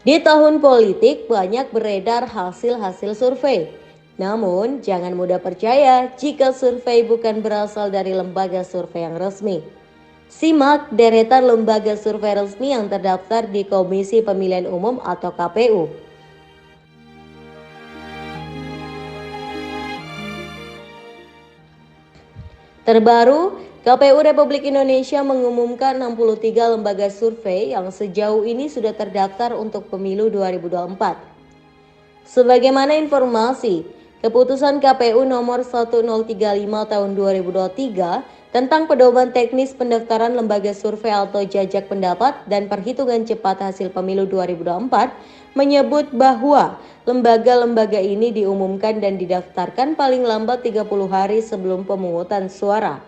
Di tahun politik banyak beredar hasil-hasil survei. Namun, jangan mudah percaya jika survei bukan berasal dari lembaga survei yang resmi. Simak deretan lembaga survei resmi yang terdaftar di Komisi Pemilihan Umum atau KPU. Terbaru, KPU Republik Indonesia mengumumkan 63 lembaga survei yang sejauh ini sudah terdaftar untuk pemilu 2024. Sebagaimana informasi, keputusan KPU nomor 1035 tahun 2023 tentang pedoman teknis pendaftaran lembaga survei atau jajak pendapat dan perhitungan cepat hasil pemilu 2024 menyebut bahwa lembaga-lembaga ini diumumkan dan didaftarkan paling lambat 30 hari sebelum pemungutan suara.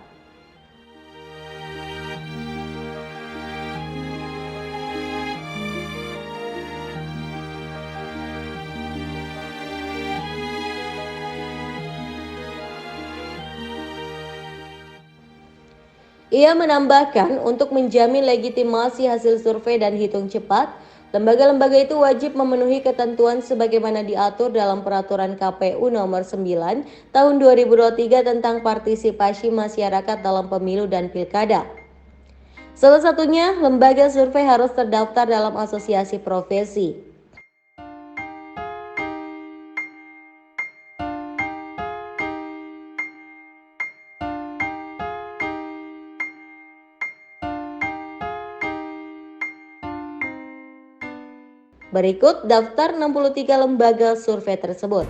Ia menambahkan untuk menjamin legitimasi hasil survei dan hitung cepat, lembaga-lembaga itu wajib memenuhi ketentuan sebagaimana diatur dalam Peraturan KPU Nomor 9 Tahun 2023 tentang partisipasi masyarakat dalam pemilu dan pilkada. Salah satunya, lembaga survei harus terdaftar dalam asosiasi profesi. Berikut daftar 63 lembaga survei tersebut.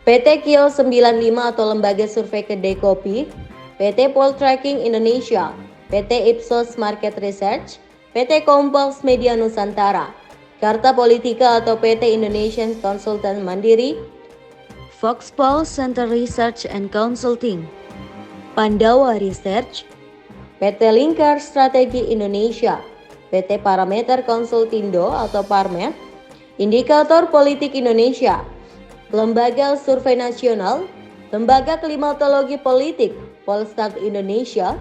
PT Kio 95 atau Lembaga Survei Kedai Kopi, PT Poltreking Indonesia, PT Ipsos Market Research, PT Kompas Media Nusantara, Carta Politika atau PT Indonesian Consultant Mandiri, Foxpol Center Research and Consulting, Pandawa Research, PT Lingkar Strategi Indonesia, PT Parameter Konsultindo atau Parmet, Indikator Politik Indonesia, Lembaga Survei Nasional, Lembaga Klimatologi Politik, Polstat Indonesia,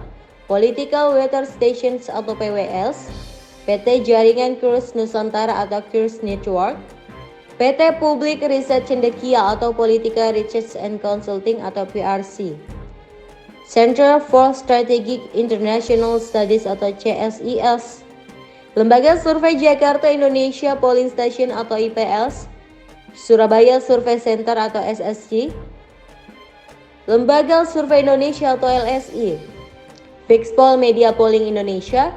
Political Weather Stations atau PWS, PT Jaringan Kurs Nusantara atau Kurs Network, PT Public Research Cendekia atau Politika Research and Consulting atau PRC, Center for Strategic International Studies atau CSIS, Lembaga Survei Jakarta Indonesia Polling Station atau IPS, Surabaya Survey Center atau SSC, Lembaga Survei Indonesia atau LSI, Fixpol Media Polling Indonesia,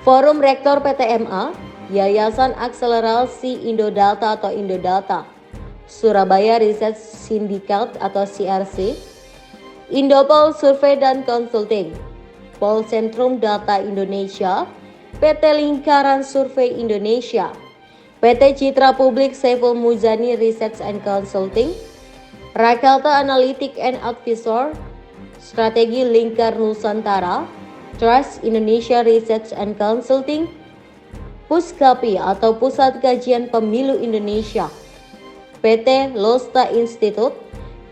Forum Rektor PTMA, Yayasan Akselerasi Indodata atau Indodata, Surabaya Research Syndicate atau CRC, Indopol Survei dan Consulting, Polcentrum Data Indonesia, PT Lingkaran Survei Indonesia, PT Citra Publik Saiful Muzani Research and Consulting, Rakalta Analytic and Advisor, Strategi Lingkar Nusantara, Trust Indonesia Research and Consulting, Puskapi atau Pusat Kajian Pemilu Indonesia, PT Losta Institute,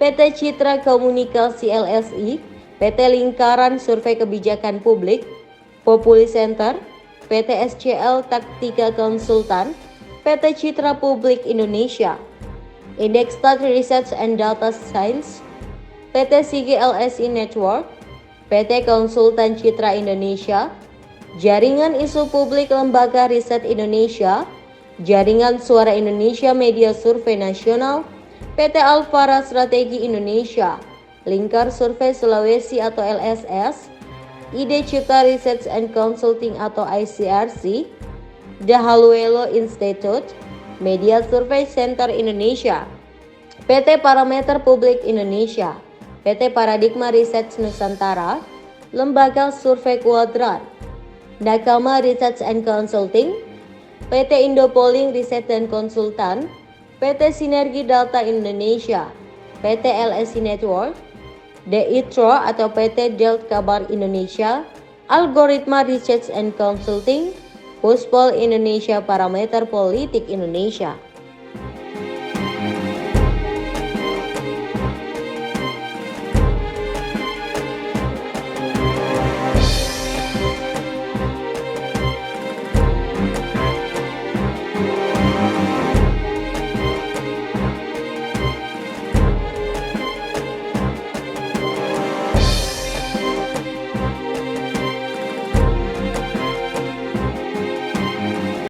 PT Citra Komunikasi LSI, PT Lingkaran Survei Kebijakan Publik, Populi Center, PT SCL Taktika Konsultan, PT Citra Publik Indonesia, Indexstat Research and Data Science, PT Sigi LSI Network, PT Konsultan Citra Indonesia, Jaringan Isu Publik Lembaga Riset Indonesia, Jaringan Suara Indonesia Media Survei Nasional, PT Alfara Strategi Indonesia, Lingkar Survei Sulawesi atau LSS, Ide Cipta Research and Consulting atau ICRC, Dahaluelo Institute, Media Survey Center Indonesia, PT Parameter Publik Indonesia, PT Paradigma Research Nusantara, Lembaga Survei Kuadran, Nakama Research and Consulting, PT Indopolling Riset dan Konsultan, PT Sinergi Data Indonesia, PT LSI Network, DITRO atau PT Delt Kabar Indonesia, Algoritma Research and Consulting, Puspol Indonesia, Parameter Politik Indonesia.